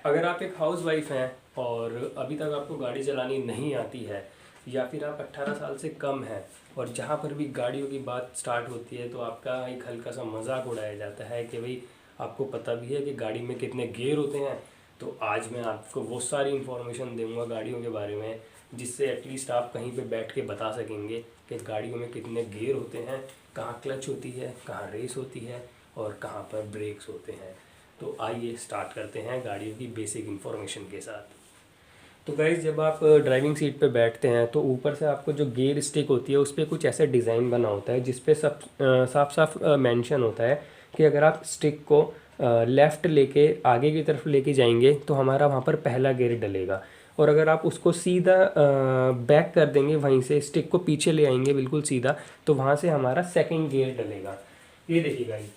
अगर आप एक हाउस वाइफ हैं और अभी तक आपको गाड़ी चलानी नहीं आती है, या फिर आप 18 साल से कम हैं और जहाँ पर भी गाड़ियों की बात स्टार्ट होती है तो आपका एक हल्का सा मजाक उड़ाया जाता है कि भाई आपको पता भी है कि गाड़ी में कितने गियर होते हैं। तो आज मैं आपको वो सारी इन्फॉर्मेशन दूंगा गाड़ियों के बारे में, जिससे एटलीस्ट आप कहीं पे बैठ के बता सकेंगे कि गाड़ियों में कितने गियर होते हैं, कहाँ क्लच होती है, कहाँ रेस होती है और कहाँ पर ब्रेक्स होते हैं। तो आइए स्टार्ट करते हैं गाड़ियों की बेसिक इन्फॉर्मेशन के साथ। तो गाइज़, जब आप ड्राइविंग सीट पे बैठते हैं तो ऊपर से आपको जो गियर स्टिक होती है उस पर कुछ ऐसा डिज़ाइन बना होता है जिस पे सब साफ साफ मेंशन होता है कि अगर आप स्टिक को लेफ़्ट लेके आगे की तरफ लेके जाएंगे तो हमारा वहाँ पर पहला गियर डलेगा, और अगर आप उसको सीधा बैक कर देंगे, वहीं से स्टिक को पीछे ले आएंगे बिल्कुल सीधा, तो वहाँ से हमारा सेकंड गियर डलेगा। ये देखिए गाइस,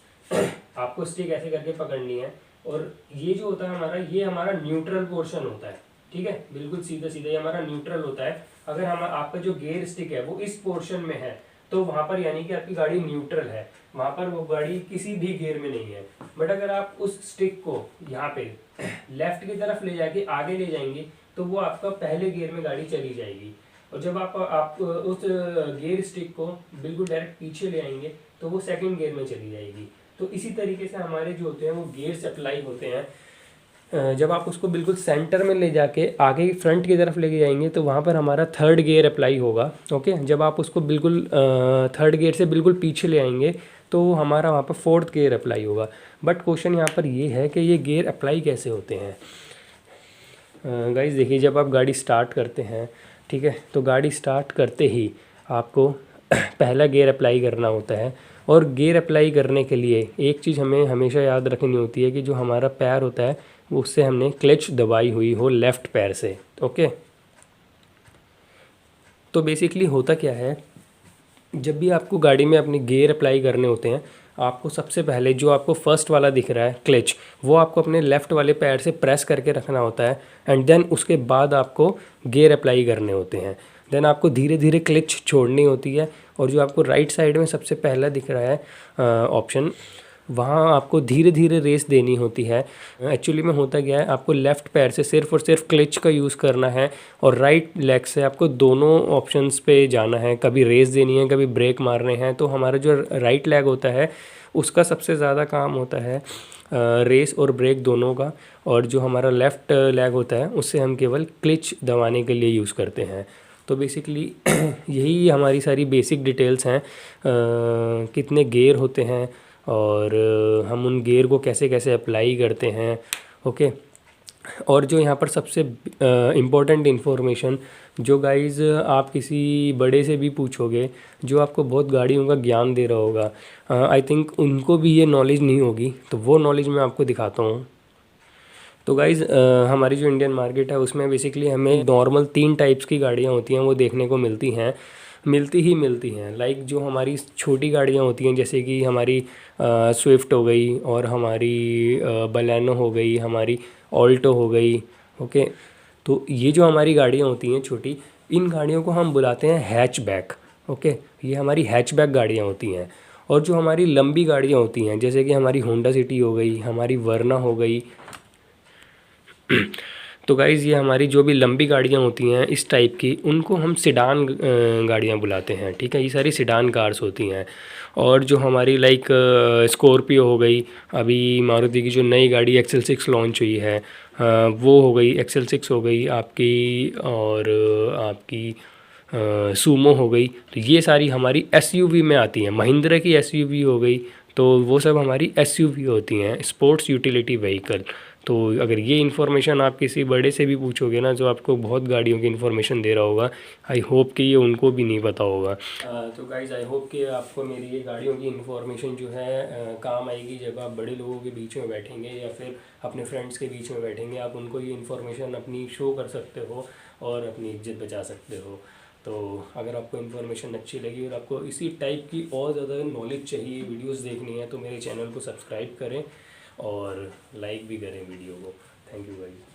आपको स्टिक ऐसे करके पकड़नी है और ये जो होता है हमारा, ये हमारा न्यूट्रल पोर्शन होता है। ठीक है, बिल्कुल सीधा सीधा ये हमारा न्यूट्रल होता है। अगर हम आपका जो गियर स्टिक है वो इस पोर्शन में है तो वहाँ पर यानी कि आपकी गाड़ी न्यूट्रल है, वहाँ पर वो गाड़ी किसी भी गियर में नहीं है। बट अगर आप उस स्टिक को यहाँ पे लेफ्ट की तरफ ले जाके आगे ले जाएंगे तो वो आपका पहले गियर में गाड़ी चली जाएगी, और जब आप उस गियर स्टिक को बिल्कुल डायरेक्ट पीछे ले आएंगे तो वो सेकंड गियर में चली जाएगी। तो इसी तरीके से हमारे जो होते हैं वो गियर्स अप्लाई होते हैं। जब आप उसको बिल्कुल सेंटर में ले जाके आगे फ्रंट की तरफ लेके जाएंगे तो वहाँ पर हमारा थर्ड गियर अप्लाई होगा। ओके, जब आप उसको बिल्कुल थर्ड गियर से बिल्कुल पीछे ले आएंगे तो हमारा वहाँ पर फोर्थ गियर अप्लाई होगा। बट क्वेश्चन यहाँ पर ये है कि ये गियर अप्लाई कैसे होते हैं। गाइस देखिए, जब आप गाड़ी स्टार्ट करते हैं, ठीक है, तो गाड़ी स्टार्ट करते ही आपको पहला गियर अप्लाई करना होता है। और गियर अप्लाई करने के लिए एक चीज़ हमें हमेशा याद रखनी होती है कि जो हमारा पैर होता है उससे हमने क्लच दबाई हुई हो लेफ़्ट पैर से। ओके, तो बेसिकली होता क्या है, जब भी आपको गाड़ी में अपने गियर अप्लाई करने होते हैं, आपको सबसे पहले जो आपको फर्स्ट वाला दिख रहा है क्लच, वो आपको अपने लेफ़्ट वाले पैर से प्रेस करके रखना होता है, एंड देन उसके बाद आपको गियर अप्लाई करने होते हैं। देन आपको धीरे धीरे क्लच छोड़नी होती है, और जो आपको राइट साइड में सबसे पहला दिख रहा है ऑप्शन, वहाँ आपको धीरे धीरे रेस देनी होती है। एक्चुअली में होता क्या है, आपको लेफ़्ट पैर से सिर्फ और सिर्फ क्लच का यूज़ करना है और राइट लेग से आपको दोनों ऑप्शंस पे जाना है। कभी रेस देनी है, कभी ब्रेक मारने हैं। तो हमारा जो राइट लेग होता है उसका सबसे ज़्यादा काम होता है रेस और ब्रेक दोनों का, और जो हमारा लेफ़्ट लेग होता है उससे हम केवल क्लच दबाने के लिए यूज़ करते हैं। तो बेसिकली यही हमारी सारी बेसिक डिटेल्स हैं, कितने गियर होते हैं और हम उन गियर को कैसे कैसे अप्लाई करते हैं। ओके, और जो यहाँ पर सबसे इम्पोर्टेंट इन्फॉर्मेशन, जो गाइज़ आप किसी बड़े से भी पूछोगे जो आपको बहुत गाड़ियों का ज्ञान दे रहा होगा, आई थिंक उनको भी ये नॉलेज नहीं होगी, तो वो नॉलेज मैं आपको दिखाता हूँ। तो गाइज़, हमारी जो इंडियन मार्केट है उसमें बेसिकली हमें नॉर्मल 3 टाइप्स की गाड़ियाँ होती हैं वो देखने को मिलती हैं। लाइक जो हमारी छोटी गाड़ियाँ होती हैं जैसे कि हमारी स्विफ्ट हो गई, और हमारी बलेनो हो गई, हमारी ऑल्टो हो गई। ओके, तो ये जो हमारी गाड़ियाँ होती हैं छोटी, इन गाड़ियों को हम बुलाते हैं हैचबैक। ओके, ये हमारी हैचबैक गाड़ियाँ होती हैं। और जो हमारी लंबी गाड़ियाँ होती हैं जैसे कि हमारी होंडा सिटी हो गई, हमारी वर्ना हो गई, तो गाइज़ ये हमारी जो भी लंबी गाड़ियाँ होती हैं इस टाइप की, उनको हम सिडान गाड़ियाँ बुलाते हैं। ठीक है, ये सारी सिडान कार्स होती हैं। और जो हमारी लाइक स्कॉर्पियो हो गई, अभी मारुति की जो नई गाड़ी XL6 लॉन्च हुई है, वो हो गई, XL6 हो गई आपकी, और आपकी सूमो हो गई। तो ये सारी हमारी SUV में आती हैं। महिंद्रा की SUV हो गई, तो वो सब हमारी SUV होती हैं, स्पोर्ट्स यूटिलिटी व्हीकल। तो अगर ये इन्फॉर्मेशन आप किसी बड़े से भी पूछोगे ना जो आपको बहुत गाड़ियों की इन्फॉर्मेशन दे रहा होगा, आई होप कि ये उनको भी नहीं पता होगा। तो गाइज़, आई होप कि आपको मेरी ये गाड़ियों की इन्फॉर्मेशन जो है काम आएगी जब आप बड़े लोगों के बीच में बैठेंगे या फिर अपने फ्रेंड्स के बीच में बैठेंगे। आप उनको ये इन्फॉर्मेशन अपनी शो कर सकते हो और अपनी इज्जत बचा सकते हो। तो अगर आपको इन्फॉर्मेशन अच्छी लगी और आपको इसी टाइप की और ज़्यादा नॉलेज चाहिए, वीडियोस देखनी है, तो मेरे चैनल को सब्सक्राइब करें और लाइक भी करें वीडियो को। Thank you guys.